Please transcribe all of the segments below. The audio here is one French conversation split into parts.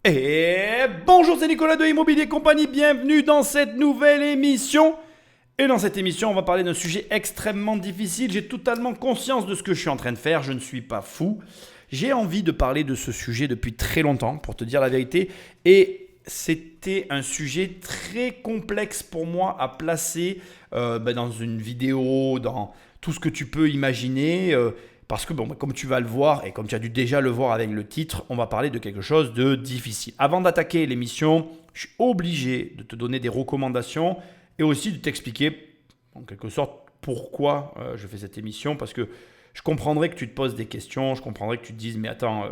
Et bonjour, c'est Nicolas de Immobilier Compagnie, bienvenue dans cette nouvelle émission. Et dans cette émission, on va parler d'un sujet extrêmement difficile. J'ai totalement conscience de ce que je suis en train de faire, je ne suis pas fou. J'ai envie de parler de ce sujet depuis très longtemps, pour te dire la vérité. Et c'était un sujet très complexe pour moi à placer dans une vidéo, dans tout ce que tu peux imaginer. Parce que comme tu vas le voir et comme tu as dû déjà le voir avec le titre, on va parler de quelque chose de difficile. Avant d'attaquer l'émission, je suis obligé de te donner des recommandations et aussi de t'expliquer en quelque sorte pourquoi je fais cette émission. Parce que je comprendrais que tu te poses des questions, je comprendrais que tu te dises mais attends,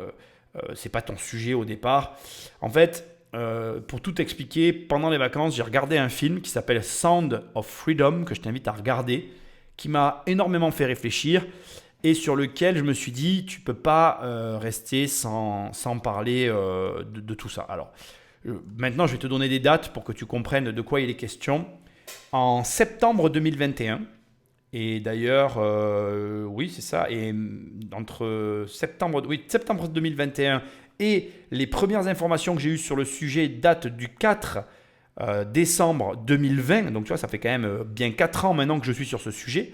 c'est pas ton sujet au départ. En fait, pour tout expliquer, pendant les vacances, j'ai regardé un film qui s'appelle Sound of Freedom, que je t'invite à regarder, qui m'a énormément fait réfléchir et sur lequel je me suis dit, tu ne peux pas rester sans parler de tout ça. Alors, maintenant, je vais te donner des dates pour que tu comprennes de quoi il est question. En septembre 2021, et d'ailleurs, oui, c'est ça, et entre septembre 2021 et les premières informations que j'ai eues sur le sujet datent du 4 décembre 2020. Donc, tu vois, ça fait quand même bien 4 ans maintenant que je suis sur ce sujet.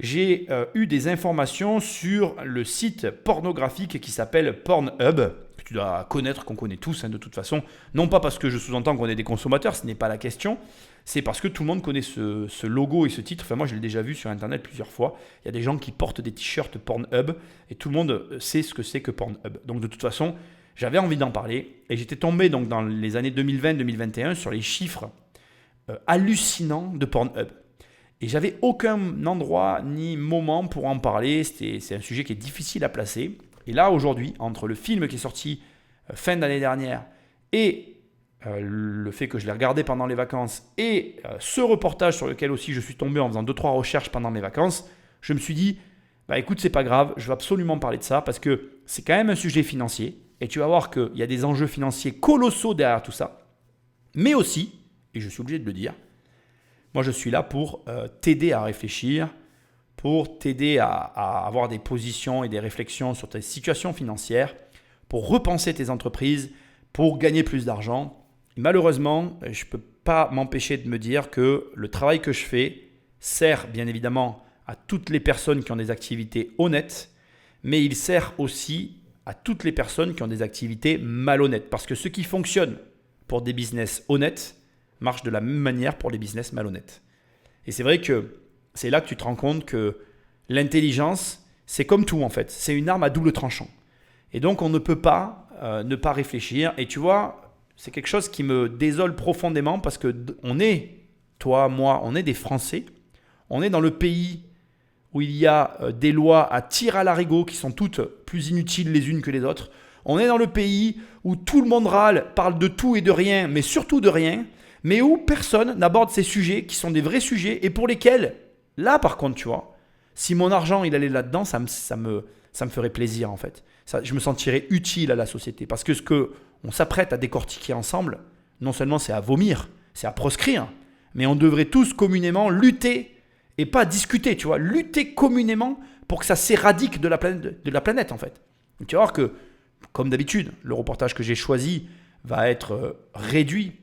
J'ai eu des informations sur le site pornographique qui s'appelle Pornhub, que tu dois connaître, qu'on connaît tous de toute façon. Non pas parce que je sous-entends qu'on est des consommateurs, ce n'est pas la question. C'est parce que tout le monde connaît ce logo et ce titre. Enfin, moi, je l'ai déjà vu sur Internet plusieurs fois. Il y a des gens qui portent des t-shirts Pornhub et tout le monde sait ce que c'est que Pornhub. Donc, de toute façon, j'avais envie d'en parler et j'étais tombé donc, dans les années 2020-2021 sur les chiffres hallucinants de Pornhub. Et j'avais aucun endroit ni moment pour en parler. C'est un sujet qui est difficile à placer. Et là, aujourd'hui, entre le film qui est sorti fin d'année dernière et le fait que je l'ai regardé pendant les vacances et ce reportage sur lequel aussi je suis tombé en faisant 2-3 recherches pendant mes vacances, je me suis dit, écoute, c'est pas grave, je vais absolument parler de ça parce que c'est quand même un sujet financier. Et tu vas voir qu'il y a des enjeux financiers colossaux derrière tout ça. Mais aussi, et je suis obligé de le dire, moi, je suis là pour t'aider à réfléchir, pour t'aider à avoir des positions et des réflexions sur tes situations financières, pour repenser tes entreprises, pour gagner plus d'argent. Et malheureusement, je ne peux pas m'empêcher de me dire que le travail que je fais sert bien évidemment à toutes les personnes qui ont des activités honnêtes, mais il sert aussi à toutes les personnes qui ont des activités malhonnêtes. Parce que ce qui fonctionne pour des business honnêtes, marche de la même manière pour les business malhonnêtes. Et c'est vrai que c'est là que tu te rends compte que l'intelligence, c'est comme tout en fait. C'est une arme à double tranchant. Et donc, on ne peut pas ne pas réfléchir. Et tu vois, c'est quelque chose qui me désole profondément parce qu'on est, toi, moi, on est des Français. On est dans le pays où il y a des lois à tir à l'arigot qui sont toutes plus inutiles les unes que les autres. On est dans le pays où tout le monde râle, parle de tout et de rien, mais surtout de rien. Mais où personne n'aborde ces sujets qui sont des vrais sujets et pour lesquels, là par contre, tu vois, si mon argent il allait là-dedans, ça me ferait plaisir en fait. Je me sentirais utile à la société parce que ce qu'on s'apprête à décortiquer ensemble, non seulement c'est à vomir, c'est à proscrire, mais on devrait tous communément lutter et pas discuter, tu vois, lutter communément pour que ça s'éradique de la planète en fait. Et tu vas voir que, comme d'habitude, le reportage que j'ai choisi va être réduit.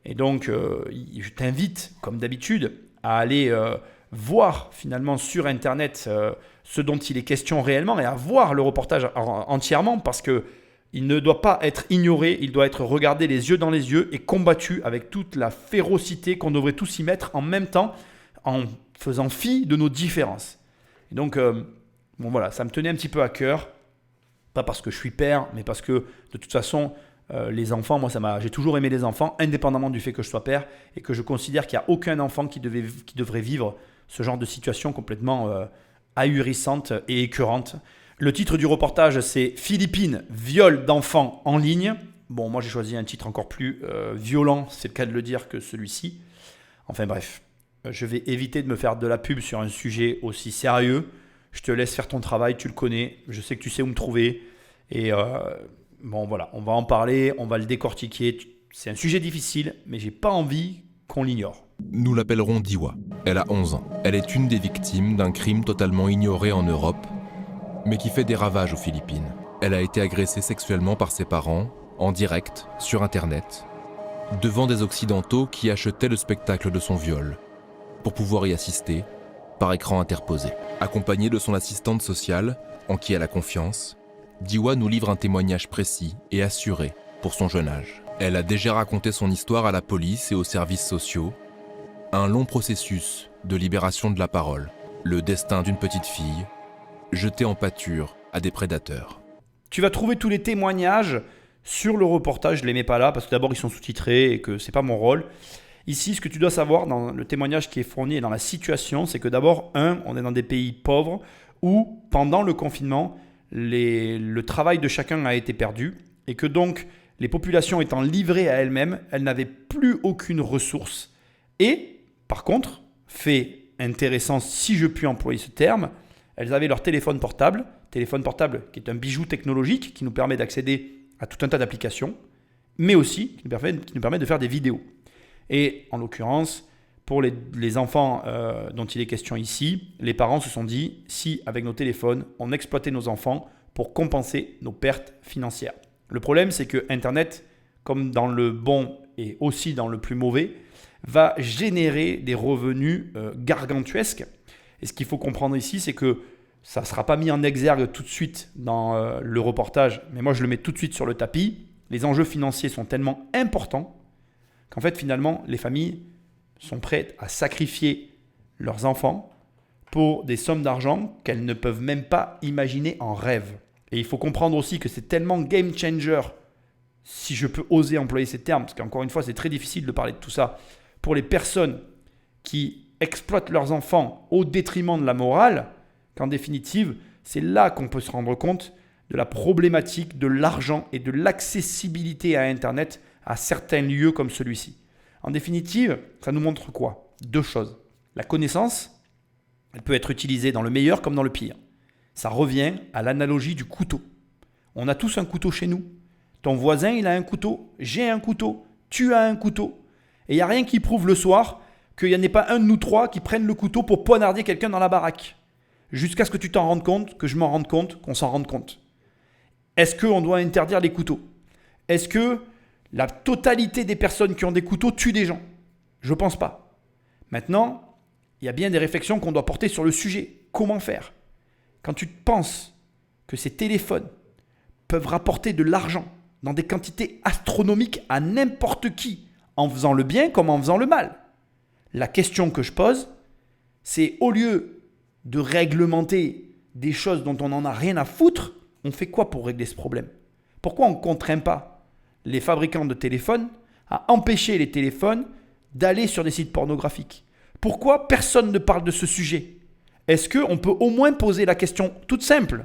Et donc, je t'invite, comme d'habitude, à aller voir finalement sur Internet ce dont il est question réellement et à voir le reportage entièrement parce qu'il ne doit pas être ignoré, il doit être regardé les yeux dans les yeux et combattu avec toute la férocité qu'on devrait tous y mettre en même temps en faisant fi de nos différences. Et donc, voilà, ça me tenait un petit peu à cœur, pas parce que je suis père, mais parce que de toute façon, les enfants, moi j'ai toujours aimé les enfants, indépendamment du fait que je sois père et que je considère qu'il n'y a aucun enfant qui devrait vivre ce genre de situation complètement ahurissante et écœurante. Le titre du reportage, c'est « Philippines, viol d'enfants en ligne ». Bon, moi j'ai choisi un titre encore plus violent, c'est le cas de le dire, que celui-ci. Enfin bref, je vais éviter de me faire de la pub sur un sujet aussi sérieux. Je te laisse faire ton travail, tu le connais, je sais que tu sais où me trouver. Et voilà, on va en parler, on va le décortiquer. C'est un sujet difficile, mais j'ai pas envie qu'on l'ignore. Nous l'appellerons Diwa. Elle a 11 ans. Elle est une des victimes d'un crime totalement ignoré en Europe, mais qui fait des ravages aux Philippines. Elle a été agressée sexuellement par ses parents en direct, sur Internet, devant des Occidentaux qui achetaient le spectacle de son viol, pour pouvoir y assister, par écran interposé. Accompagnée de son assistante sociale, en qui elle a confiance, Diwa nous livre un témoignage précis et assuré pour son jeune âge. Elle a déjà raconté son histoire à la police et aux services sociaux. Un long processus de libération de la parole, le destin d'une petite fille, jetée en pâture à des prédateurs. Tu vas trouver tous les témoignages sur le reportage. Je ne les mets pas là parce que d'abord ils sont sous-titrés et que ce n'est pas mon rôle. Ici, ce que tu dois savoir dans le témoignage qui est fourni et dans la situation, c'est que d'abord, on est dans des pays pauvres où pendant le confinement, le travail de chacun a été perdu et que donc les populations étant livrées à elles-mêmes, elles n'avaient plus aucune ressource. Et par contre, fait intéressant si je puis employer ce terme, elles avaient leur téléphone portable qui est un bijou technologique qui nous permet d'accéder à tout un tas d'applications, mais aussi qui nous permet de faire des vidéos. Et en l'occurrence, pour les enfants dont il est question ici, les parents se sont dit, si avec nos téléphones, on exploitait nos enfants pour compenser nos pertes financières. Le problème, c'est que Internet, comme dans le bon et aussi dans le plus mauvais, va générer des revenus gargantuesques. Et ce qu'il faut comprendre ici, c'est que ça ne sera pas mis en exergue tout de suite dans le reportage, mais moi je le mets tout de suite sur le tapis. Les enjeux financiers sont tellement importants qu'en fait finalement les familles sont prêtes à sacrifier leurs enfants pour des sommes d'argent qu'elles ne peuvent même pas imaginer en rêve. Et il faut comprendre aussi que c'est tellement game changer, si je peux oser employer ces termes, parce qu'encore une fois c'est très difficile de parler de tout ça, pour les personnes qui exploitent leurs enfants au détriment de la morale, qu'en définitive, c'est là qu'on peut se rendre compte de la problématique de l'argent et de l'accessibilité à Internet à certains lieux comme celui-ci. En définitive, ça nous montre quoi ? Deux choses. La connaissance, elle peut être utilisée dans le meilleur comme dans le pire. Ça revient à l'analogie du couteau. On a tous un couteau chez nous. Ton voisin, il a un couteau, j'ai un couteau, tu as un couteau. Et il n'y a rien qui prouve le soir qu'il n'y en ait pas un de nous trois qui prenne le couteau pour poignarder quelqu'un dans la baraque. Jusqu'à ce que tu t'en rendes compte, que je m'en rende compte, qu'on s'en rende compte. Est-ce qu'on doit interdire les couteaux ? Est-ce que la totalité des personnes qui ont des couteaux tuent des gens ? Je ne pense pas. Maintenant, il y a bien des réflexions qu'on doit porter sur le sujet. Comment faire ? Quand tu penses que ces téléphones peuvent rapporter de l'argent dans des quantités astronomiques à n'importe qui, en faisant le bien comme en faisant le mal, la question que je pose, c'est au lieu de réglementer des choses dont on n'en a rien à foutre, on fait quoi pour régler ce problème ? Pourquoi on ne contraint pas les fabricants de téléphones à empêcher les téléphones d'aller sur des sites pornographiques ? Pourquoi personne ne parle de ce sujet ? Est-ce qu'on peut au moins poser la question toute simple ?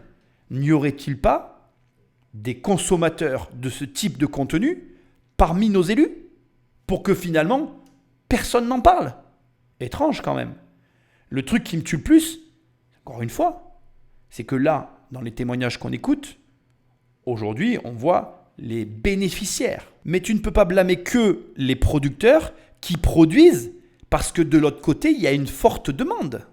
N'y aurait-il pas des consommateurs de ce type de contenu parmi nos élus pour que finalement personne n'en parle ? Étrange quand même. Le truc qui me tue le plus, encore une fois, c'est que là, dans les témoignages qu'on écoute, aujourd'hui, on voit les bénéficiaires. Mais tu ne peux pas blâmer que les producteurs qui produisent parce que de l'autre côté, il y a une forte demande.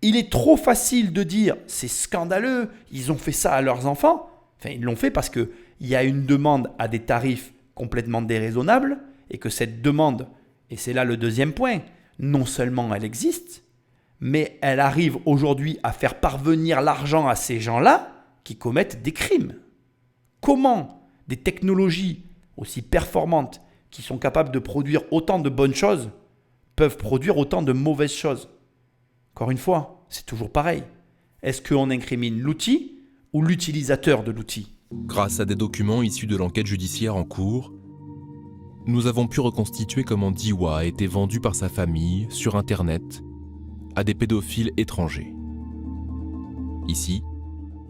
Il est trop facile de dire « c'est scandaleux, ils ont fait ça à leurs enfants ». Enfin, ils l'ont fait parce qu'il y a une demande à des tarifs complètement déraisonnables et que cette demande, et c'est là le deuxième point, non seulement elle existe, mais elle arrive aujourd'hui à faire parvenir l'argent à ces gens-là qui commettent des crimes. Comment des technologies aussi performantes qui sont capables de produire autant de bonnes choses peuvent produire autant de mauvaises choses ? Encore une fois, c'est toujours pareil. Est-ce qu'on incrimine l'outil ou l'utilisateur de l'outil ? Grâce à des documents issus de l'enquête judiciaire en cours, nous avons pu reconstituer comment Diwa a été vendu par sa famille sur Internet à des pédophiles étrangers. Ici,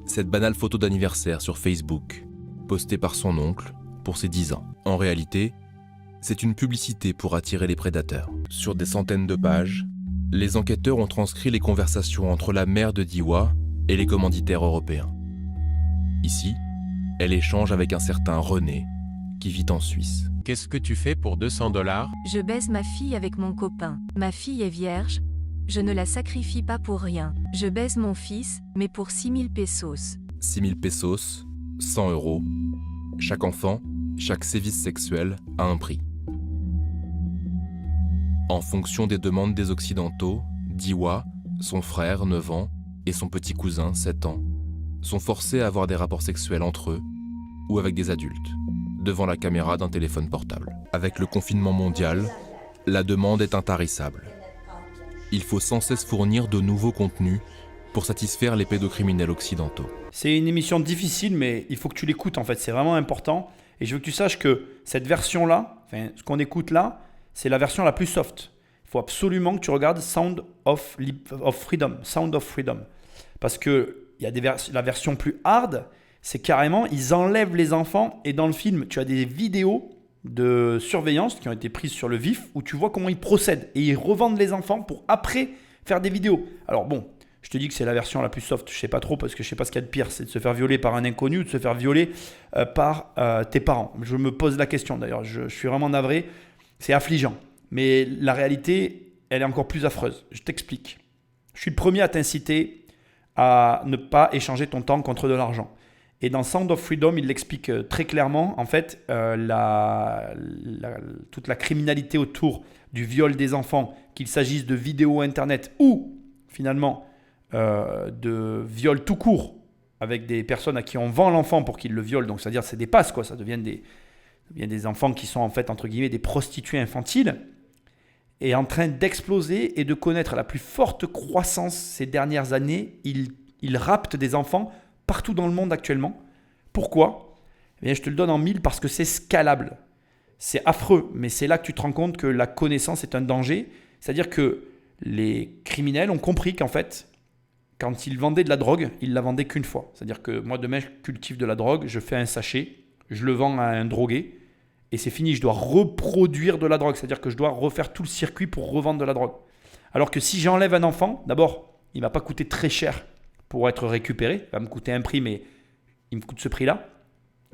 cette banale photo d'anniversaire sur Facebook, postée par son oncle pour ses 10 ans. En réalité, c'est une publicité pour attirer les prédateurs. Sur des centaines de pages, les enquêteurs ont transcrit les conversations entre la mère de Diwa et les commanditaires européens. Ici, elle échange avec un certain René, qui vit en Suisse. Qu'est-ce que tu fais pour 200 $? Je baise ma fille avec mon copain. Ma fille est vierge. Je ne la sacrifie pas pour rien. Je baise mon fils, mais pour 6 000 pesos. 6 000 pesos, 100 €, Chaque enfant, chaque sévice sexuel a un prix. En fonction des demandes des Occidentaux, Diwa, son frère, 9 ans, et son petit cousin, 7 ans, sont forcés à avoir des rapports sexuels entre eux ou avec des adultes, devant la caméra d'un téléphone portable. Avec le confinement mondial, la demande est intarissable. Il faut sans cesse fournir de nouveaux contenus pour satisfaire les pédocriminels occidentaux. C'est une émission difficile, mais il faut que tu l'écoutes en fait, c'est vraiment important. Et je veux que tu saches que cette version-là, enfin, ce qu'on écoute là, c'est la version la plus soft. Il faut absolument que tu regardes Sound of Freedom. Parce qu'il y a la version plus hard, c'est carrément, ils enlèvent les enfants et dans le film, tu as des vidéos de surveillance qui ont été prises sur le vif où tu vois comment ils procèdent et ils revendent les enfants pour après faire des vidéos. Alors bon, je te dis que c'est la version la plus soft, je sais pas trop parce que je sais pas ce qu'il y a de pire, c'est de se faire violer par un inconnu ou de se faire violer par tes parents. Je me pose la question d'ailleurs, je suis vraiment navré, c'est affligeant. Mais la réalité, elle est encore plus affreuse. Je t'explique. Je suis le premier à t'inciter à ne pas échanger ton temps contre de l'argent. Et dans Sound of Freedom, il l'explique très clairement. En fait, toute la criminalité autour du viol des enfants, qu'il s'agisse de vidéos Internet ou finalement de viol tout court avec des personnes à qui on vend l'enfant pour qu'ils le violent. Donc, c'est-à-dire c'est des passes, quoi. Ça devient des enfants qui sont en fait, entre guillemets, des prostituées infantiles, est en train d'exploser et de connaître la plus forte croissance ces dernières années. Il rapte des enfants partout dans le monde actuellement. Pourquoi ? Eh bien, je te le donne en 1000 parce que c'est scalable. C'est affreux, mais c'est là que tu te rends compte que la connaissance est un danger. C'est-à-dire que les criminels ont compris qu'en fait, quand ils vendaient de la drogue, ils la vendaient qu'une fois. C'est-à-dire que moi, demain, je cultive de la drogue, je fais un sachet, je le vends à un drogué et c'est fini. Je dois reproduire de la drogue. C'est-à-dire que je dois refaire tout le circuit pour revendre de la drogue. Alors que si j'enlève un enfant, d'abord, il ne va pas coûter très cher pour être récupéré. Il va me coûter un prix, mais il me coûte ce prix-là.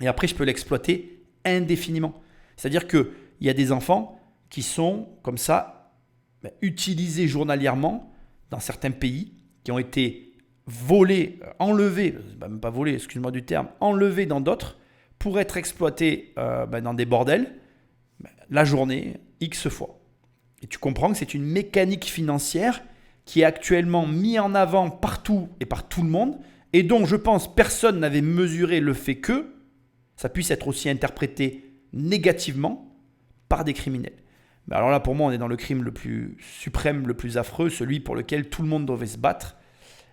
Et après, je peux l'exploiter indéfiniment. C'est-à-dire qu'il y a des enfants qui sont comme ça utilisés journalièrement dans certains pays, qui ont été volés, enlevés, même pas volés, excuse-moi du terme, enlevés dans d'autres pour être exploités dans des bordels la journée, X fois. Et tu comprends que c'est une mécanique financière qui est actuellement mise en avant partout et par tout le monde et dont je pense personne n'avait mesuré le fait que ça puisse être aussi interprété négativement par des criminels. Mais alors là, pour moi, on est dans le crime le plus suprême, le plus affreux, celui pour lequel tout le monde devait se battre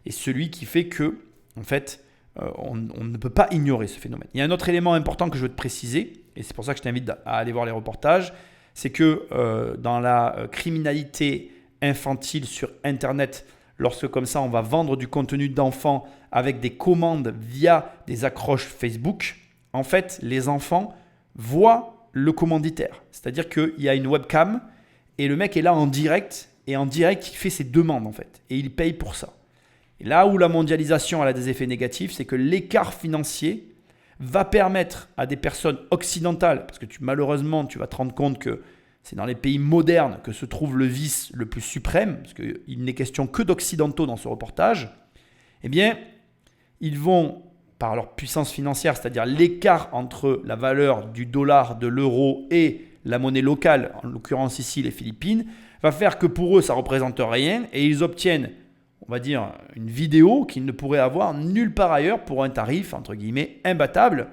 et celui qui fait que, en fait, on ne peut pas ignorer ce phénomène. Il y a un autre élément important que je veux te préciser, et c'est pour ça que je t'invite à aller voir les reportages, c'est que dans la criminalité infantile sur Internet, lorsque comme ça on va vendre du contenu d'enfants avec des commandes via des accroches Facebook, en fait les enfants voient le commanditaire. C'est-à-dire qu'il y a une webcam et le mec est là en direct et en direct il fait ses demandes en fait et il paye pour ça. Et là où la mondialisation elle a des effets négatifs, c'est que l'écart financier va permettre à des personnes occidentales, parce que malheureusement tu vas te rendre compte que c'est dans les pays modernes que se trouve le vice le plus suprême, parce qu'il n'est question que d'occidentaux dans ce reportage, eh bien, ils vont, par leur puissance financière, c'est-à-dire l'écart entre la valeur du dollar, de l'euro et la monnaie locale, en l'occurrence ici les Philippines, va faire que pour eux ça ne représente rien et ils obtiennent, on va dire, une vidéo qu'ils ne pourraient avoir nulle part ailleurs pour un tarif, entre guillemets, imbattable.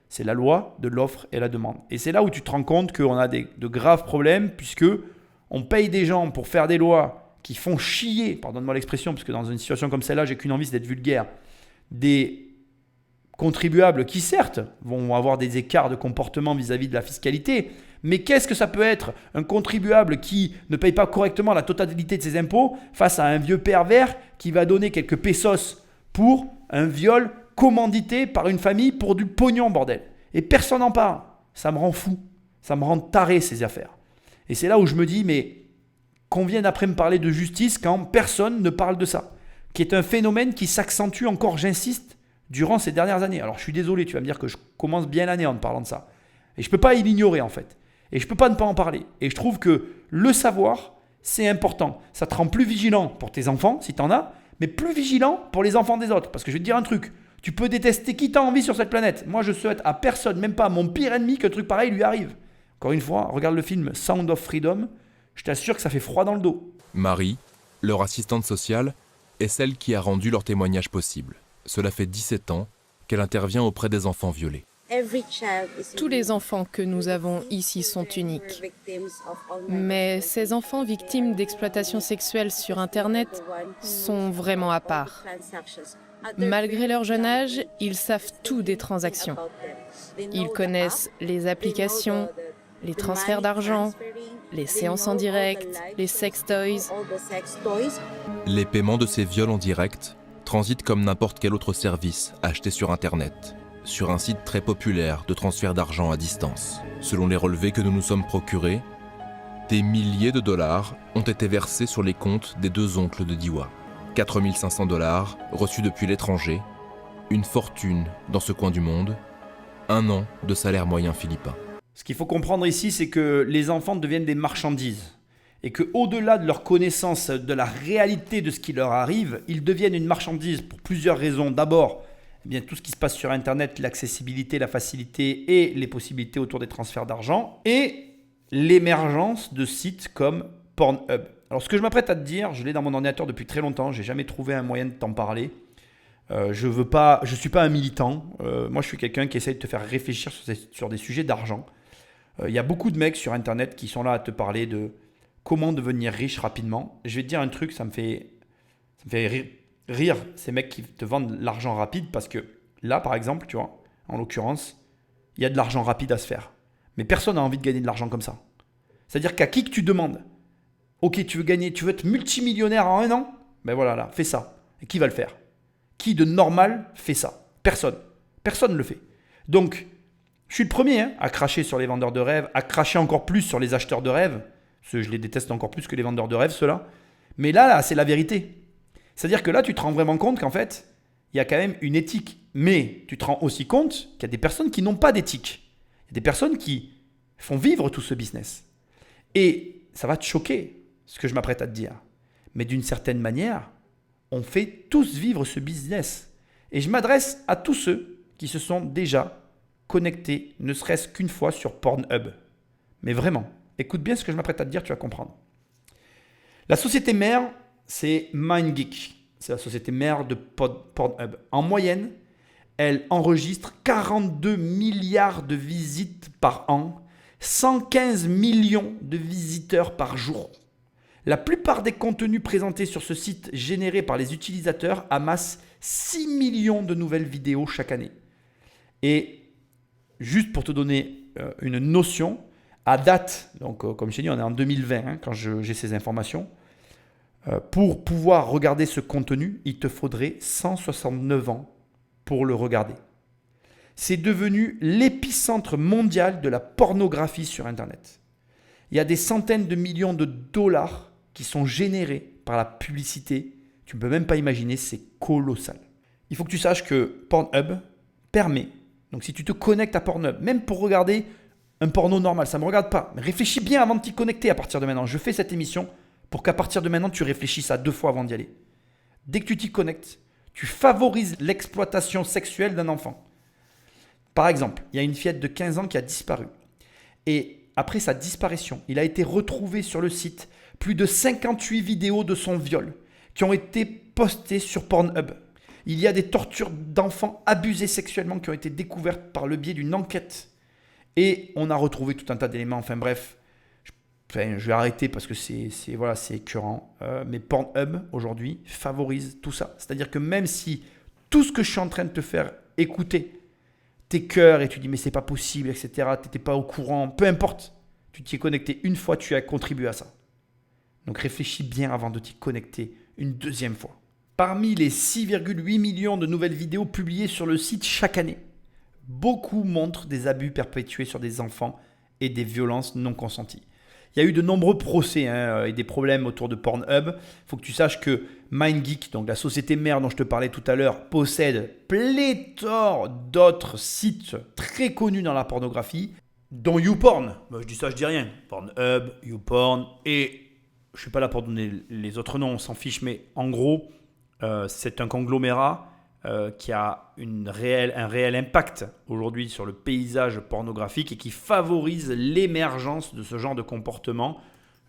C'est la loi de l'offre et la demande. Et c'est là où tu te rends compte qu'on a de graves problèmes puisque on paye des gens pour faire des lois qui font chier, pardonne-moi l'expression, parce que dans une situation comme celle-là, j'ai qu'une envie, c'est d'être vulgaire, des contribuables qui certes vont avoir des écarts de comportement vis-à-vis de la fiscalité, mais qu'est-ce que ça peut être un contribuable qui ne paye pas correctement la totalité de ses impôts face à un vieux pervers qui va donner quelques pesos pour un viol commandité par une famille pour du pognon, bordel. Et personne n'en parle. Ça me rend fou. Ça me rend taré, ces affaires. Et c'est là où je me dis, mais qu'on vienne après me parler de justice quand personne ne parle de ça. Qui est un phénomène qui s'accentue encore, j'insiste, durant ces dernières années. Alors je suis désolé, tu vas me dire que je commence bien l'année en te parlant de ça. Et je ne peux pas l'ignorer en fait. Et je ne peux pas ne pas en parler. Et je trouve que le savoir, c'est important. Ça te rend plus vigilant pour tes enfants, si tu en as, mais plus vigilant pour les enfants des autres. Parce que je vais te dire un truc. Tu peux détester qui t'as envie sur cette planète. Moi, je souhaite à personne, même pas à mon pire ennemi, qu'un truc pareil lui arrive. Encore une fois, regarde le film Sound of Freedom. Je t'assure que ça fait froid dans le dos. Marie, leur assistante sociale, est celle qui a rendu leur témoignage possible. Cela fait 17 ans qu'elle intervient auprès des enfants violés. Tous les enfants que nous avons ici sont uniques. Mais ces enfants victimes d'exploitation sexuelle sur Internet sont vraiment à part. Malgré leur jeune âge, ils savent tout des transactions. Ils connaissent les applications, les transferts d'argent, les séances en direct, les sextoys. Les paiements de ces viols en direct transitent comme n'importe quel autre service acheté sur Internet, sur un site très populaire de transfert d'argent à distance. Selon les relevés que nous nous sommes procurés, des milliers de dollars ont été versés sur les comptes des 2 oncles de Diwa. 4 500 dollars reçus depuis l'étranger, une fortune dans ce coin du monde, 1 an de salaire moyen philippin. Ce qu'il faut comprendre ici, c'est que les enfants deviennent des marchandises. Et qu'au-delà de leur connaissance de la réalité de ce qui leur arrive, ils deviennent une marchandise pour plusieurs raisons. D'abord, eh bien, tout ce qui se passe sur Internet, l'accessibilité, la facilité et les possibilités autour des transferts d'argent. Et l'émergence de sites comme Pornhub. Alors ce que je m'apprête à te dire, je l'ai dans mon ordinateur depuis très longtemps, j'ai jamais trouvé un moyen de t'en parler. Je suis pas un militant. Moi je suis quelqu'un qui essaye de te faire réfléchir sur des sujets d'argent. Il y a beaucoup de mecs sur Internet qui sont là à te parler de comment devenir riche rapidement. Je vais te dire un truc, ça me fait rire ces mecs qui te vendent l'argent rapide parce que là par exemple, tu vois, en l'occurrence, il y a de l'argent rapide à se faire. Mais personne n'a envie de gagner de l'argent comme ça. C'est-à-dire qu'à qui que tu demandes, ok, tu veux être multimillionnaire en 1 an? Ben voilà, là, fais ça. Et qui va le faire? Qui de normal fait ça? Personne. Personne ne le fait. Donc, je suis le premier à cracher sur les vendeurs de rêves, à cracher encore plus sur les acheteurs de rêves. Parce que je les déteste encore plus que les vendeurs de rêves, ceux-là. Mais là, c'est la vérité. C'est-à-dire que là, tu te rends vraiment compte qu'en fait, il y a quand même une éthique. Mais tu te rends aussi compte qu'il y a des personnes qui n'ont pas d'éthique. Il y a des personnes qui font vivre tout ce business. Et ça va te choquer, ce que je m'apprête à te dire. Mais d'une certaine manière, on fait tous vivre ce business. Et je m'adresse à tous ceux qui se sont déjà connectés, ne serait-ce qu'une fois sur Pornhub. Mais vraiment, écoute bien ce que je m'apprête à te dire, tu vas comprendre. La société mère, c'est MindGeek. C'est la société mère de Pornhub. En moyenne, elle enregistre 42 milliards de visites par an, 115 millions de visiteurs par jour. La plupart des contenus présentés sur ce site générés par les utilisateurs amassent 6 millions de nouvelles vidéos chaque année. Et juste pour te donner une notion, à date, donc comme je t'ai dit, on est en 2020 quand j'ai ces informations, pour pouvoir regarder ce contenu, il te faudrait 169 ans pour le regarder. C'est devenu l'épicentre mondial de la pornographie sur Internet. Il y a des centaines de millions de dollars qui sont générés par la publicité. Tu ne peux même pas imaginer, c'est colossal. Il faut que tu saches que Pornhub permet, donc si tu te connectes à Pornhub, même pour regarder un porno normal, ça ne me regarde pas, mais réfléchis bien avant de t'y connecter à partir de maintenant. Je fais cette émission pour qu'à partir de maintenant, tu réfléchisses à 2 fois avant d'y aller. Dès que tu t'y connectes, tu favorises l'exploitation sexuelle d'un enfant. Par exemple, il y a une fillette de 15 ans qui a disparu. Et après sa disparition, il a été retrouvé sur le site plus de 58 vidéos de son viol qui ont été postées sur Pornhub. Il y a des tortures d'enfants abusés sexuellement qui ont été découvertes par le biais d'une enquête. Et on a retrouvé tout un tas d'éléments. Enfin bref, je vais arrêter parce que c'est écœurant. Mais Pornhub, aujourd'hui, favorise tout ça. C'est-à-dire que même si tout ce que je suis en train de te faire écouter, tes cœurs et tu dis mais c'est pas possible, etc., tu n'étais pas au courant, peu importe, tu t'y es connecté une fois, tu as contribué à ça. Donc réfléchis bien avant de t'y connecter une 2e fois. Parmi les 6,8 millions de nouvelles vidéos publiées sur le site chaque année, beaucoup montrent des abus perpétués sur des enfants et des violences non consenties. Il y a eu de nombreux procès et des problèmes autour de Pornhub. Il faut que tu saches que MindGeek, donc la société mère dont je te parlais tout à l'heure, possède pléthore d'autres sites très connus dans la pornographie, dont YouPorn. Je dis ça, je dis rien. Pornhub, YouPorn, et je ne suis pas là pour donner les autres noms, on s'en fiche, mais en gros, c'est un conglomérat qui a un réel impact aujourd'hui sur le paysage pornographique et qui favorise l'émergence de ce genre de comportement.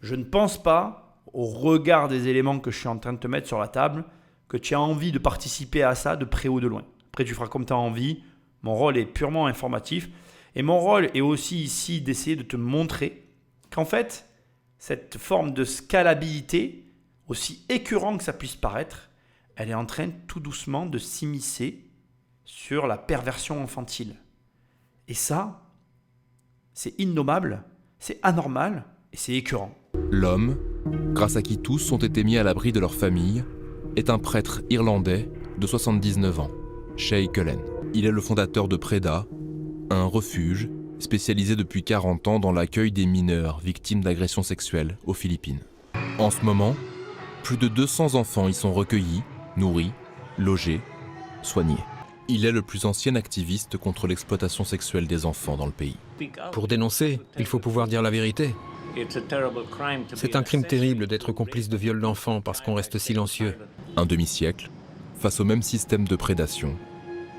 Je ne pense pas, au regard des éléments que je suis en train de te mettre sur la table, que tu as envie de participer à ça de près ou de loin. Après, tu feras comme tu as envie. Mon rôle est purement informatif. Et mon rôle est aussi ici d'essayer de te montrer qu'en fait, cette forme de scalabilité, aussi écœurant que ça puisse paraître, elle est en train tout doucement de s'immiscer sur la perversion infantile. Et ça, c'est innommable, c'est anormal et c'est écœurant. L'homme, grâce à qui tous ont été mis à l'abri de leur famille, est un prêtre irlandais de 79 ans, Shay Cullen. Il est le fondateur de Preda, un refuge spécialisé depuis 40 ans dans l'accueil des mineurs victimes d'agressions sexuelles aux Philippines. En ce moment, plus de 200 enfants y sont recueillis, nourris, logés, soignés. Il est le plus ancien activiste contre l'exploitation sexuelle des enfants dans le pays. Pour dénoncer, il faut pouvoir dire la vérité. C'est un crime terrible d'être complice de viol d'enfants parce qu'on reste silencieux. Un demi-siècle, face au même système de prédation,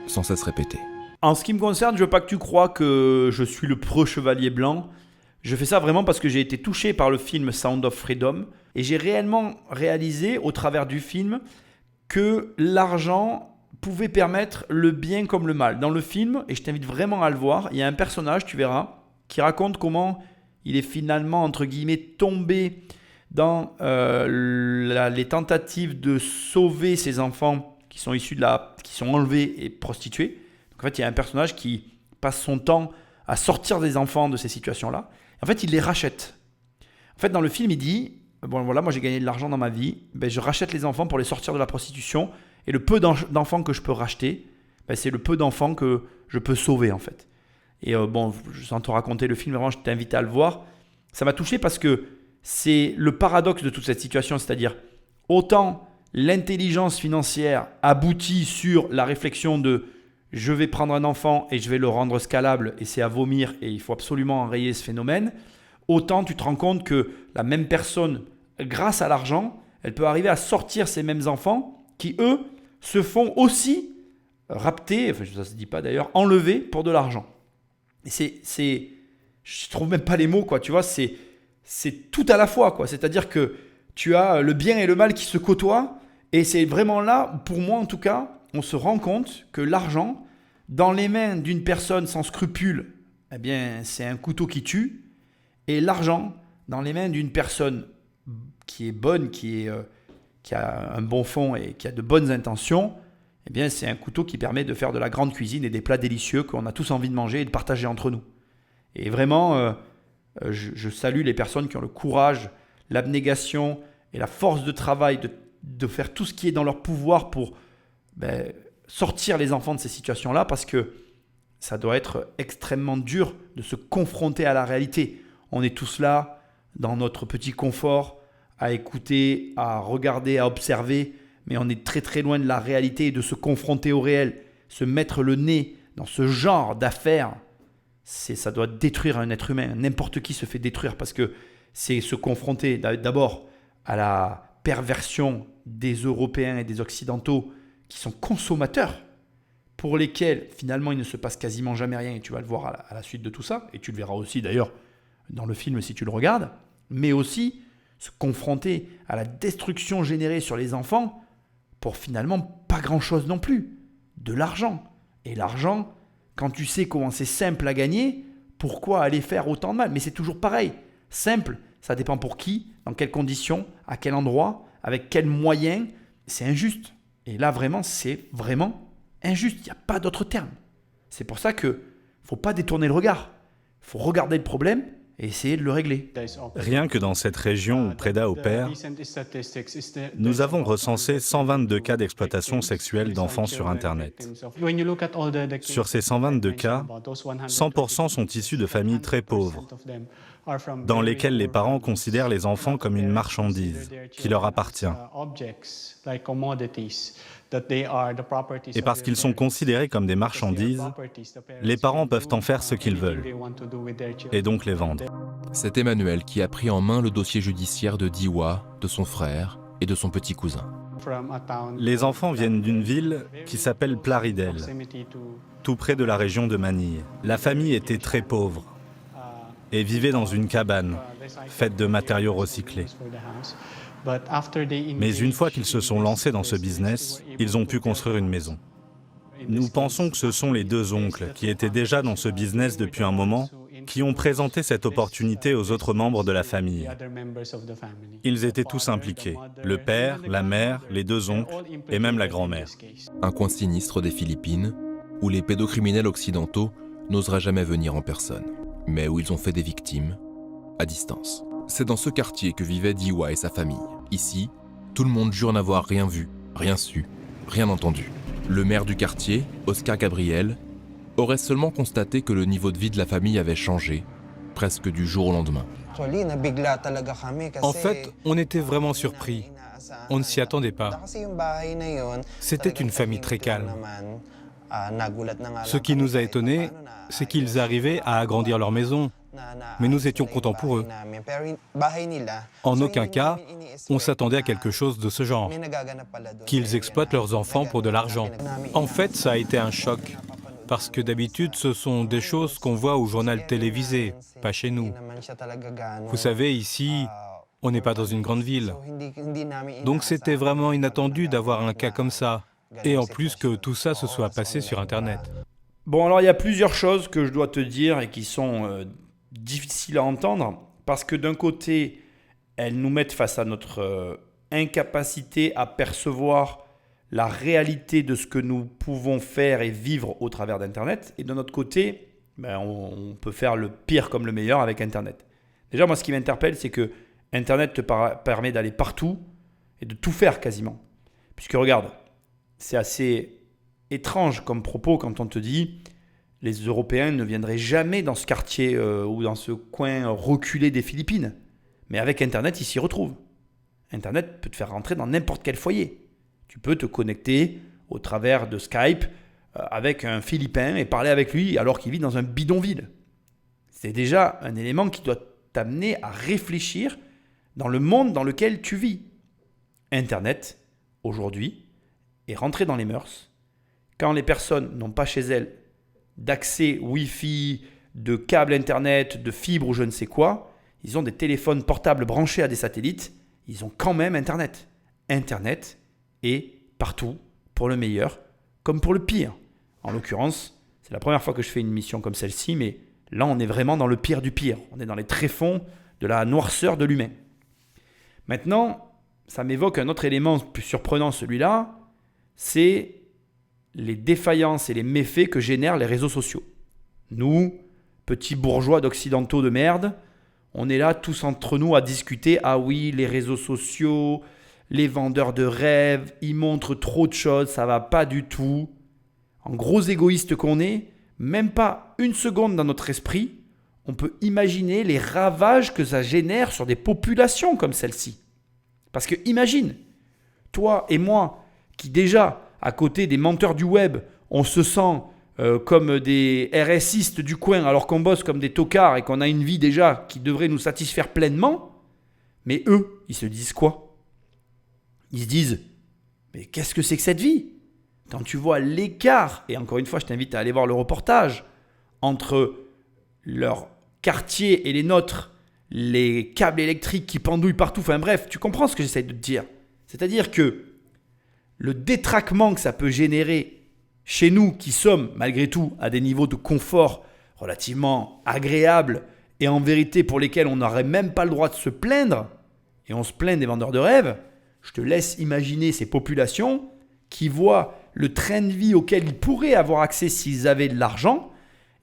sans cesse répété. En ce qui me concerne, je veux pas que tu crois que je suis le pro-chevalier blanc. Je fais ça vraiment parce que j'ai été touché par le film Sound of Freedom et j'ai réellement réalisé au travers du film que l'argent pouvait permettre le bien comme le mal. Dans le film, et je t'invite vraiment à le voir, il y a un personnage, tu verras, qui raconte comment il est finalement, entre guillemets, tombé dans les tentatives de sauver ses enfants qui sont issus qui sont enlevés et prostitués. Donc, en fait, il y a un personnage qui passe son temps à sortir des enfants de ces situations-là. En fait, il les rachète. En fait, dans le film, il dit, bon voilà, moi j'ai gagné de l'argent dans ma vie, je rachète les enfants pour les sortir de la prostitution et le peu d'enfants que je peux racheter, c'est le peu d'enfants que je peux sauver en fait. Et sans te raconter le film, vraiment, je t'invite à le voir. Ça m'a touché parce que c'est le paradoxe de toute cette situation, c'est-à-dire autant l'intelligence financière aboutit sur la réflexion de je vais prendre un enfant et je vais le rendre scalable et c'est à vomir et il faut absolument enrayer ce phénomène, autant tu te rends compte que la même personne, grâce à l'argent, elle peut arriver à sortir ces mêmes enfants qui, eux, se font aussi rapter, enfin ça ne se dit pas d'ailleurs, enlever pour de l'argent. Et je trouve même pas les mots, quoi, tu vois, c'est tout à la fois, quoi. C'est-à-dire que tu as le bien et le mal qui se côtoient et c'est vraiment là, pour moi en tout cas, on se rend compte que l'argent, dans les mains d'une personne sans scrupules, eh bien, c'est un couteau qui tue. Et l'argent, dans les mains d'une personne qui est bonne, qui a un bon fond et qui a de bonnes intentions, eh bien, c'est un couteau qui permet de faire de la grande cuisine et des plats délicieux qu'on a tous envie de manger et de partager entre nous. Et vraiment, je salue les personnes qui ont le courage, l'abnégation et la force de travail de faire tout ce qui est dans leur pouvoir pour sortir les enfants de ces situations-là, parce que ça doit être extrêmement dur de se confronter à la réalité. On est tous là, dans notre petit confort, à écouter, à regarder, à observer, mais on est très très loin de la réalité et de se confronter au réel. Se mettre le nez dans ce genre d'affaires, ça doit détruire un être humain. N'importe qui se fait détruire parce que c'est se confronter d'abord à la perversion des Européens et des Occidentaux qui sont consommateurs, pour lesquels finalement il ne se passe quasiment jamais rien, et tu vas le voir à la suite de tout ça, et tu le verras aussi d'ailleurs dans le film si tu le regardes, mais aussi se confronter à la destruction générée sur les enfants pour finalement pas grand-chose non plus, de l'argent. Et l'argent, quand tu sais comment c'est simple à gagner, pourquoi aller faire autant de mal? Mais c'est toujours pareil, simple, ça dépend pour qui, dans quelles conditions, à quel endroit, avec quels moyens, c'est injuste. Et là, vraiment, c'est vraiment injuste. Il n'y a pas d'autre terme. C'est pour ça qu'il ne faut pas détourner le regard. Il faut regarder le problème et essayer de le régler. Rien que dans cette région où Preda opère, nous avons recensé 122 cas d'exploitation sexuelle d'enfants sur Internet. Sur ces 122 cas, 100% sont issus de familles très pauvres, dans lesquelles les parents considèrent les enfants comme une marchandise qui leur appartient. Et parce qu'ils sont considérés comme des marchandises, les parents peuvent en faire ce qu'ils veulent, et donc les vendre. C'est Emmanuel qui a pris en main le dossier judiciaire de Diwa, de son frère et de son petit cousin. Les enfants viennent d'une ville qui s'appelle Plaridel, tout près de la région de Manille. La famille était très pauvre et vivait dans une cabane faite de matériaux recyclés. Mais une fois qu'ils se sont lancés dans ce business, ils ont pu construire une maison. Nous pensons que ce sont les deux oncles qui étaient déjà dans ce business depuis un moment, qui ont présenté cette opportunité aux autres membres de la famille. Ils étaient tous impliqués, le père, la mère, les deux oncles et même la grand-mère. Un coin sinistre des Philippines, où les pédocriminels occidentaux n'oseraient jamais venir en personne, mais où ils ont fait des victimes à distance. C'est dans ce quartier que vivait Diwa et sa famille. Ici, tout le monde jure n'avoir rien vu, rien su, rien entendu. Le maire du quartier, Oscar Gabriel, aurait seulement constaté que le niveau de vie de la famille avait changé, presque du jour au lendemain. En fait, on était vraiment surpris. On ne s'y attendait pas. C'était une famille très calme. Ce qui nous a étonnés, c'est qu'ils arrivaient à agrandir leur maison. Mais nous étions contents pour eux. En aucun cas, on s'attendait à quelque chose de ce genre, qu'ils exploitent leurs enfants pour de l'argent. En fait, ça a été un choc, parce que d'habitude, ce sont des choses qu'on voit au journal télévisé, pas chez nous. Vous savez, ici, on n'est pas dans une grande ville. Donc c'était vraiment inattendu d'avoir un cas comme ça, et en plus que tout ça se soit passé sur Internet. Bon, alors il y a plusieurs choses que je dois te dire et qui sont difficiles à entendre, parce que d'un côté, elles nous mettent face à notre incapacité à percevoir la réalité de ce que nous pouvons faire et vivre au travers d'Internet, et de notre côté, on peut faire le pire comme le meilleur avec Internet. Déjà, moi, ce qui m'interpelle, c'est que Internet te permet d'aller partout et de tout faire quasiment. Puisque regarde, c'est assez étrange comme propos quand on te dit les Européens ne viendraient jamais dans ce quartier ou dans ce coin reculé des Philippines. Mais avec Internet, ils s'y retrouvent. Internet peut te faire rentrer dans n'importe quel foyer. Tu peux te connecter au travers de Skype avec un Philippin et parler avec lui alors qu'il vit dans un bidonville. C'est déjà un élément qui doit t'amener à réfléchir dans le monde dans lequel tu vis. Internet, aujourd'hui, est rentré dans les mœurs. Quand les personnes n'ont pas chez elles d'accès Wi-Fi, de câble Internet, de fibre ou je ne sais quoi, ils ont des téléphones portables branchés à des satellites, ils ont quand même Internet. Internet est partout, pour le meilleur comme pour le pire. En l'occurrence, c'est la première fois que je fais une émission comme celle-ci, mais là on est vraiment dans le pire du pire. On est dans les tréfonds de la noirceur de l'humain. Maintenant, ça m'évoque un autre élément plus surprenant, celui-là, c'est les défaillances et les méfaits que génèrent les réseaux sociaux. Nous, petits bourgeois d'occidentaux de merde, on est là tous entre nous à discuter. Ah oui, les réseaux sociaux, les vendeurs de rêves, ils montrent trop de choses, ça va pas du tout. En gros égoïste qu'on est, même pas une seconde dans notre esprit, on peut imaginer les ravages que ça génère sur des populations comme celle-ci. Parce que imagine, toi et moi, qui déjà, à côté des menteurs du web, on se sent comme des RSistes du coin alors qu'on bosse comme des tocards et qu'on a une vie déjà qui devrait nous satisfaire pleinement. Mais eux, ils se disent quoi ? Ils se disent, mais qu'est-ce que c'est que cette vie ? Quand tu vois l'écart, et encore une fois je t'invite à aller voir le reportage, entre leur quartier et les nôtres, les câbles électriques qui pendouillent partout, enfin bref, tu comprends ce que j'essaie de te dire. C'est-à-dire que le détraquement que ça peut générer chez nous qui sommes malgré tout à des niveaux de confort relativement agréables et en vérité pour lesquels on n'aurait même pas le droit de se plaindre, et on se plaint des vendeurs de rêves, je te laisse imaginer ces populations qui voient le train de vie auquel ils pourraient avoir accès s'ils avaient de l'argent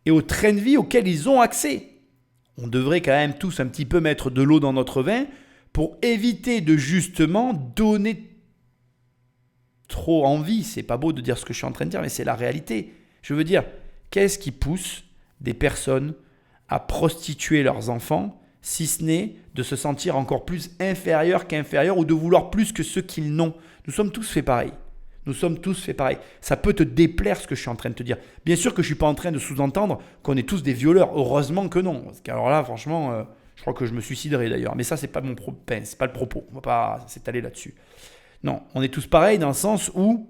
et au train de vie auquel ils ont accès. On devrait quand même tous un petit peu mettre de l'eau dans notre vin pour éviter de justement donner trop envie. C'est pas beau de dire ce que je suis en train de dire, mais c'est la réalité. Je veux dire, qu'est-ce qui pousse des personnes à prostituer leurs enfants, si ce n'est de se sentir encore plus inférieur qu'inférieur ou de vouloir plus que ceux qu'ils n'ont. Nous sommes tous faits pareil. Nous sommes tous faits pareil. Ça peut te déplaire ce que je suis en train de te dire. Bien sûr que je ne suis pas en train de sous-entendre qu'on est tous des violeurs. Heureusement que non. Parce qu'alors là, franchement, je crois que je me suiciderai d'ailleurs. Mais ça, c'est pas mon c'est pas le propos. On ne va pas s'étaler là-dessus. Non, on est tous pareils dans le sens où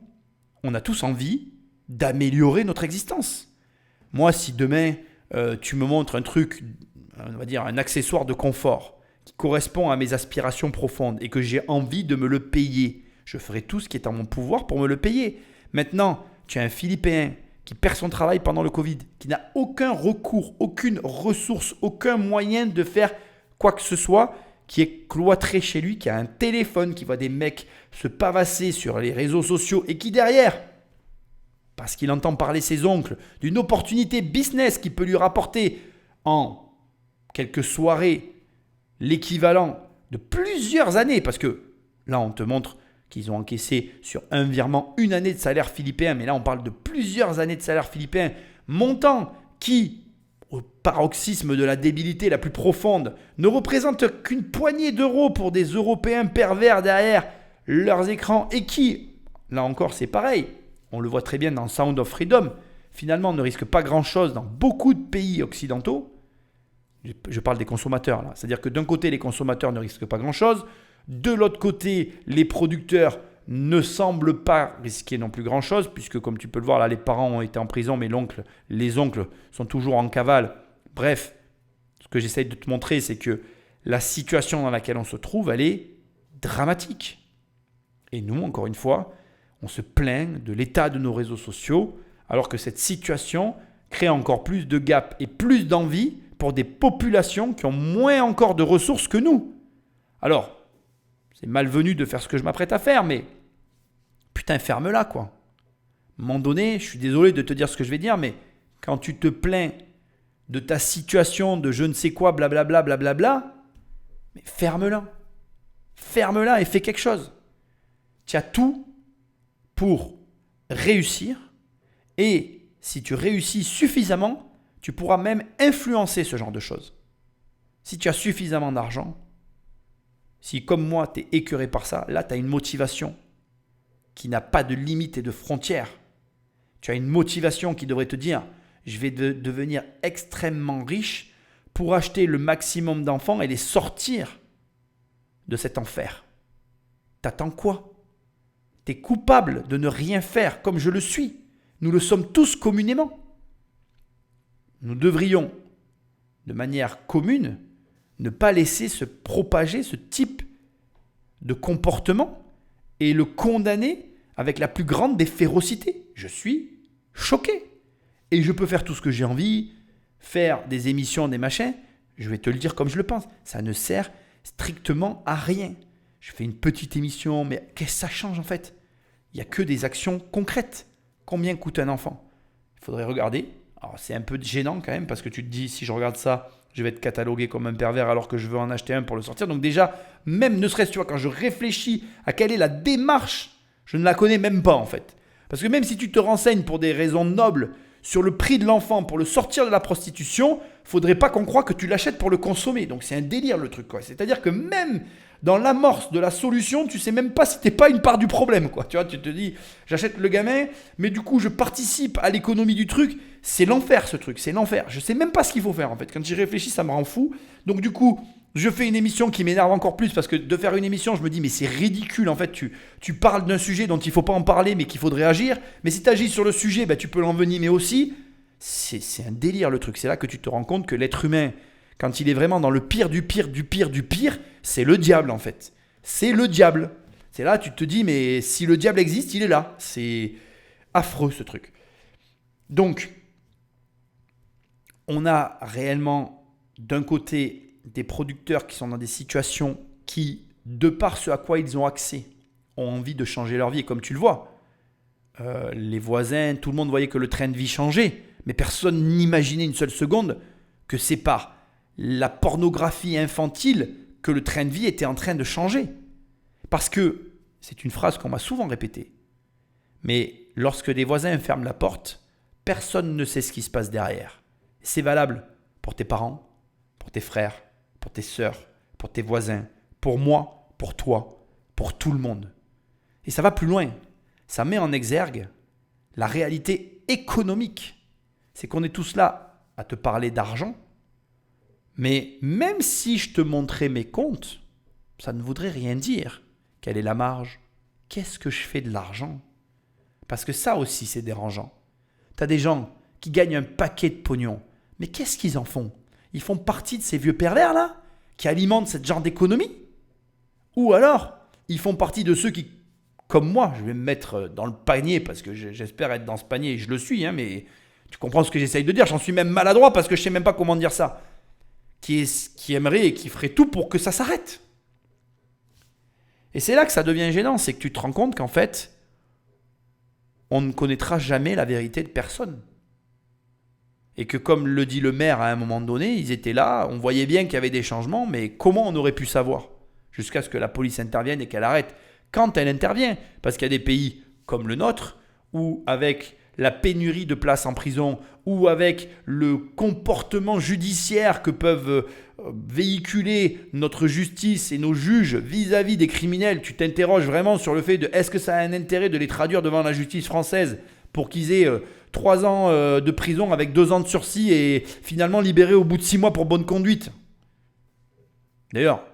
on a tous envie d'améliorer notre existence. Moi, si demain, tu me montres un truc, on va dire un accessoire de confort qui correspond à mes aspirations profondes et que j'ai envie de me le payer, je ferai tout ce qui est en mon pouvoir pour me le payer. Maintenant, tu as un Philippin qui perd son travail pendant le Covid, qui n'a aucun recours, aucune ressource, aucun moyen de faire quoi que ce soit, qui est cloîtré chez lui, qui a un téléphone, qui voit des mecs se pavasser sur les réseaux sociaux et qui derrière, parce qu'il entend parler ses oncles, d'une opportunité business qui peut lui rapporter en quelques soirées l'équivalent de plusieurs années, parce que là on te montre qu'ils ont encaissé sur un virement une année de salaire philippin, mais là on parle de plusieurs années de salaire philippin, montant qui, au paroxysme de la débilité la plus profonde, ne représente qu'une poignée d'euros pour des Européens pervers derrière leurs écrans et qui, là encore c'est pareil, on le voit très bien dans Sound of Freedom, finalement ne risque pas grand-chose dans beaucoup de pays occidentaux. Je parle des consommateurs là, c'est-à-dire que d'un côté les consommateurs ne risquent pas grand-chose, de l'autre côté les producteurs ne semblent pas risquer non plus grand-chose, puisque comme tu peux le voir là, les parents ont été en prison, mais les oncles sont toujours en cavale. Bref, ce que j'essaye de te montrer, c'est que la situation dans laquelle on se trouve, elle est dramatique. Et nous, encore une fois, on se plaint de l'état de nos réseaux sociaux, alors que cette situation crée encore plus de gap et plus d'envie pour des populations qui ont moins encore de ressources que nous. Alors, c'est malvenu de faire ce que je m'apprête à faire, mais putain, ferme-la, quoi. À un moment donné, je suis désolé de te dire ce que je vais dire, mais quand tu te plains de ta situation, de je ne sais quoi, blablabla, blablabla, mais ferme-la. Ferme-la et fais quelque chose. Tu as tout pour réussir, et si tu réussis suffisamment, tu pourras même influencer ce genre de choses. Si tu as suffisamment d'argent, si comme moi, tu es écœuré par ça, là, tu as une motivation qui n'a pas de limite et de frontières. Tu as une motivation qui devrait te dire « je vais devenir extrêmement riche pour acheter le maximum d'enfants et les sortir de cet enfer. » T'attends quoi? Tu es coupable de ne rien faire comme je le suis. Nous le sommes tous communément. Nous devrions, de manière commune, ne pas laisser se propager ce type de comportement et le condamner avec la plus grande des férocités. Je suis choqué. Et je peux faire tout ce que j'ai envie, faire des émissions, des machins. Je vais te le dire comme je le pense. Ça ne sert strictement à rien. Je fais une petite émission, mais qu'est-ce que ça change en fait? Il n'y a que des actions concrètes. Combien coûte un enfant? Il faudrait regarder. Alors c'est un peu gênant quand même parce que tu te dis si je regarde ça, je vais être catalogué comme un pervers alors que je veux en acheter un pour le sortir. Donc déjà, même ne serait-ce, tu vois, quand je réfléchis à quelle est la démarche, je ne la connais même pas en fait. Parce que même si tu te renseignes pour des raisons nobles sur le prix de l'enfant pour le sortir de la prostitution, faudrait pas qu'on croie que tu l'achètes pour le consommer. Donc c'est un délire le truc, quoi. C'est-à-dire que même dans l'amorce de la solution, tu sais même pas si t'es pas une part du problème, quoi. Tu vois, tu te dis, j'achète le gamin, mais du coup je participe à l'économie du truc. C'est l'enfer ce truc, c'est l'enfer. Je sais même pas ce qu'il faut faire en fait. Quand j'y réfléchis, ça me rend fou. Donc du coup, je fais une émission qui m'énerve encore plus parce que de faire une émission, je me dis mais c'est ridicule en fait. Tu parles d'un sujet dont il faut pas en parler mais qu'il faudrait agir. Mais si tu agis sur le sujet, bah, tu peux l'envenimer aussi. C'est un délire le truc. C'est là que tu te rends compte que l'être humain, quand il est vraiment dans le pire du pire du pire du pire, c'est le diable en fait. C'est le diable. C'est là tu te dis mais si le diable existe, il est là. C'est affreux ce truc. Donc on a réellement d'un côté des producteurs qui sont dans des situations qui, de par ce à quoi ils ont accès, ont envie de changer leur vie. Et comme tu le vois, les voisins, tout le monde voyait que le train de vie changeait, mais personne n'imaginait une seule seconde que c'est par la pornographie infantile que le train de vie était en train de changer. Parce que, c'est une phrase qu'on m'a souvent répétée, mais lorsque des voisins ferment la porte, personne ne sait ce qui se passe derrière. C'est valable pour tes parents, pour tes frères, pour tes sœurs, pour tes voisins, pour moi, pour toi, pour tout le monde. Et ça va plus loin. Ça met en exergue la réalité économique. C'est qu'on est tous là à te parler d'argent, mais même si je te montrais mes comptes, ça ne voudrait rien dire. Quelle est la marge? qu'est-ce que je fais de l'argent? Parce que ça aussi, c'est dérangeant. Tu as des gens qui gagnent un paquet de pognon. Mais qu'est-ce qu'ils en font? Ils font partie de ces vieux pervers là qui alimentent ce genre d'économie? Ou alors, ils font partie de ceux qui, comme moi, je vais me mettre dans le panier parce que j'espère être dans ce panier et je le suis, hein, mais tu comprends ce que j'essaye de dire. J'en suis même maladroit parce que je ne sais même pas comment dire ça. Qui aimerait et qui ferait tout pour que ça s'arrête. Et c'est là que ça devient gênant, c'est que tu te rends compte qu'en fait, on ne connaîtra jamais la vérité de personne. Et que comme le dit le maire à un moment donné, ils étaient là, on voyait bien qu'il y avait des changements, mais comment on aurait pu savoir? Jusqu'à ce que la police intervienne et qu'elle arrête. Quand elle intervient, parce qu'il y a des pays comme le nôtre, où avec la pénurie de places en prison, ou avec le comportement judiciaire que peuvent véhiculer notre justice et nos juges vis-à-vis des criminels, tu t'interroges vraiment sur le fait de est-ce que ça a un intérêt de les traduire devant la justice française pour qu'ils aient 3 ans de prison avec 2 ans de sursis et finalement libérés au bout de 6 mois pour bonne conduite. D'ailleurs,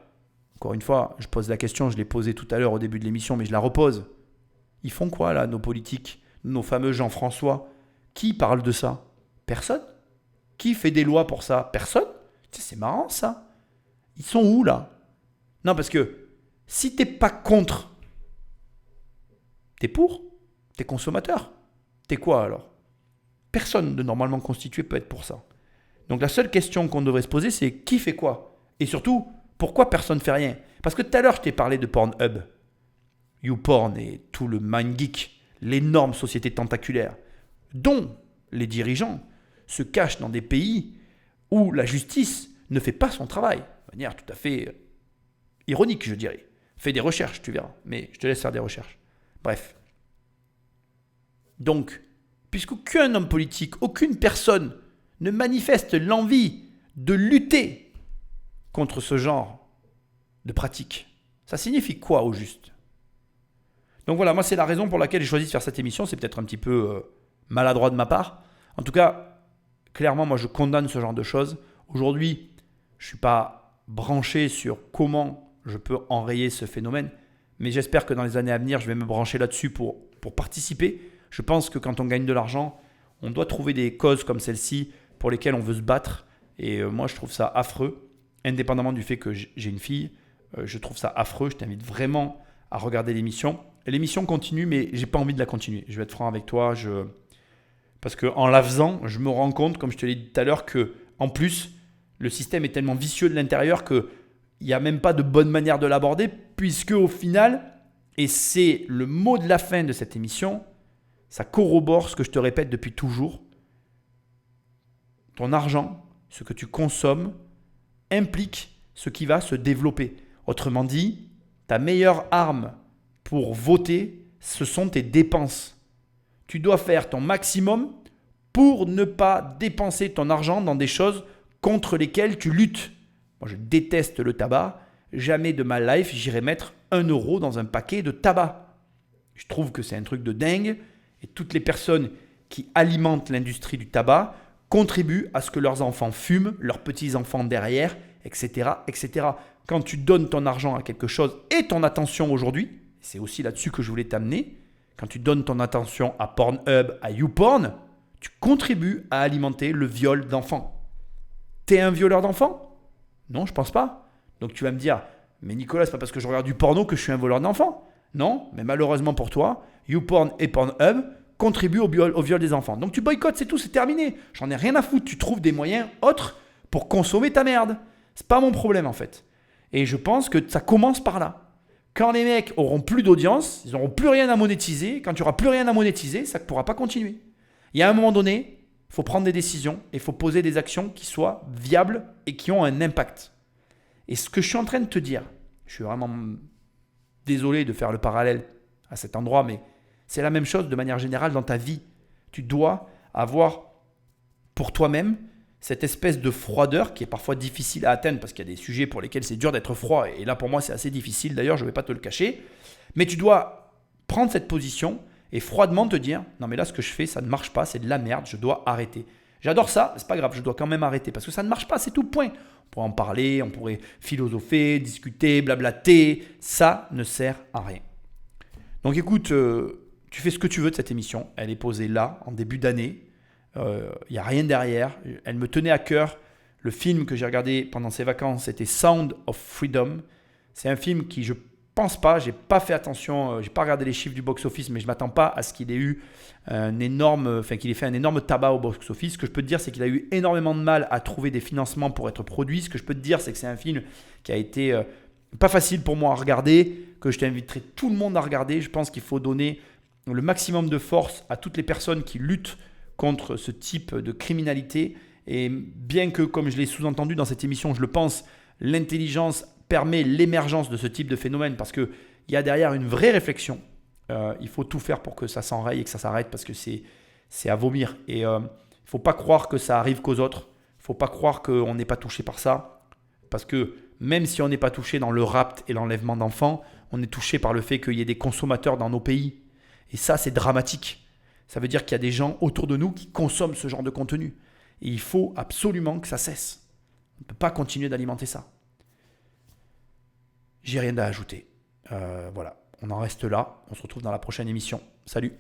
encore une fois, je pose la question, je l'ai posée tout à l'heure au début de l'émission, mais je la repose. Ils font quoi là, nos politiques, nos fameux Jean-François? Qui parle de ça? Personne. Qui fait des lois pour ça? Personne. C'est marrant ça. Ils sont où là? Non, parce que si t'es pas contre, t'es pour? T'es consommateur? T'es quoi alors? Personne de normalement constitué peut être pour ça. Donc la seule question qu'on devrait se poser, c'est qui fait quoi? Et surtout, pourquoi personne ne fait rien? Parce que tout à l'heure, je t'ai parlé de Pornhub, YouPorn et tout le MindGeek, l'énorme société tentaculaire, dont les dirigeants se cachent dans des pays où la justice ne fait pas son travail, de manière tout à fait ironique, je dirais. Fais des recherches, tu verras, mais je te laisse faire des recherches. Bref. Donc, puisqu'aucun homme politique, aucune personne ne manifeste l'envie de lutter contre ce genre de pratique, ça signifie quoi au juste? Donc voilà, moi c'est la raison pour laquelle j'ai choisi de faire cette émission. C'est peut-être un petit peu maladroit de ma part. En tout cas, clairement, moi je condamne ce genre de choses. Aujourd'hui, je ne suis pas branché sur comment je peux enrayer ce phénomène, mais j'espère que dans les années à venir, je vais me brancher là-dessus pour participer. Je pense que quand on gagne de l'argent, on doit trouver des causes comme celle-ci pour lesquelles on veut se battre. Et moi, je trouve ça affreux, indépendamment du fait que j'ai une fille. Je trouve ça affreux. Je t'invite vraiment à regarder l'émission. Et l'émission continue, mais j'ai pas envie de la continuer. Je vais être franc avec toi. Parce qu'en la faisant, je me rends compte, comme je te l'ai dit tout à l'heure, qu'en plus, le système est tellement vicieux de l'intérieur qu'il n'y a même pas de bonne manière de l'aborder, puisque au final, et c'est le mot de la fin de cette émission, ça corrobore ce que je te répète depuis toujours. Ton argent, ce que tu consommes, implique ce qui va se développer. Autrement dit, ta meilleure arme pour voter, ce sont tes dépenses. Tu dois faire ton maximum pour ne pas dépenser ton argent dans des choses contre lesquelles tu luttes. Moi, je déteste le tabac. Jamais de ma life, j'irai mettre 1 euro dans un paquet de tabac. Je trouve que c'est un truc de dingue. Et toutes les personnes qui alimentent l'industrie du tabac contribuent à ce que leurs enfants fument, leurs petits-enfants derrière, etc., etc. Quand tu donnes ton argent à quelque chose et ton attention aujourd'hui, c'est aussi là-dessus que je voulais t'amener, quand tu donnes ton attention à Pornhub, à YouPorn, tu contribues à alimenter le viol d'enfants. T'es un violeur d'enfants? Non, je pense pas. Donc tu vas me dire, mais Nicolas, c'est pas parce que je regarde du porno que je suis un voleur d'enfants. Non, mais malheureusement pour toi, YouPorn et Pornhub contribuent au viol des enfants. Donc tu boycottes, c'est tout, c'est terminé. J'en ai rien à foutre. Tu trouves des moyens autres pour consommer ta merde. C'est pas mon problème en fait. Et je pense que ça commence par là. Quand les mecs auront plus d'audience, ils n'auront plus rien à monétiser. Quand tu n'auras plus rien à monétiser, ça ne pourra pas continuer. Il y a un moment donné, il faut prendre des décisions et il faut poser des actions qui soient viables et qui ont un impact. Et ce que je suis en train de te dire, je suis vraiment désolé de faire le parallèle à cet endroit, mais c'est la même chose de manière générale dans ta vie. Tu dois avoir pour toi-même cette espèce de froideur qui est parfois difficile à atteindre parce qu'il y a des sujets pour lesquels c'est dur d'être froid. Et là, pour moi, c'est assez difficile. D'ailleurs, je ne vais pas te le cacher. Mais tu dois prendre cette position et froidement te dire « Non, mais là, ce que je fais, ça ne marche pas. C'est de la merde. Je dois arrêter. » J'adore ça. C'est pas grave. Je dois quand même arrêter parce que ça ne marche pas. C'est tout, point. On pourrait en parler. On pourrait philosopher, discuter, blablater. Ça ne sert à rien. Donc écoute, tu fais ce que tu veux de cette émission. Elle est posée là, en début d'année. Il n'y a rien derrière. Elle me tenait à cœur. Le film que j'ai regardé pendant ces vacances, c'était Sound of Freedom. C'est un film qui, je pense pas, j'ai pas fait attention, j'ai pas regardé les chiffres du box-office, mais je m'attends pas à ce qu'il ait eu qu'il ait fait un énorme tabac au box-office. Ce que je peux te dire, c'est qu'il a eu énormément de mal à trouver des financements pour être produit. Ce que je peux te dire, c'est que c'est un film qui a été pas facile pour moi à regarder, que je t'inviterai tout le monde à regarder. Je pense qu'il faut donner le maximum de force à toutes les personnes qui luttent contre ce type de criminalité. Et bien que, comme je l'ai sous-entendu dans cette émission, je le pense, l'intelligence permet l'émergence de ce type de phénomène parce qu'il y a derrière une vraie réflexion. Il faut tout faire pour que ça s'enraye et que ça s'arrête parce que c'est à vomir. Et il ne faut pas croire que ça arrive qu'aux autres. Il ne faut pas croire qu'on n'est pas touché par ça. Parce que même si on n'est pas touché dans le rapt et l'enlèvement d'enfants, on est touché par le fait qu'il y ait des consommateurs dans nos pays. Et ça, c'est dramatique. Ça veut dire qu'il y a des gens autour de nous qui consomment ce genre de contenu. Et il faut absolument que ça cesse. On ne peut pas continuer d'alimenter ça. J'ai rien à ajouter. Voilà, on en reste là. On se retrouve dans la prochaine émission. Salut!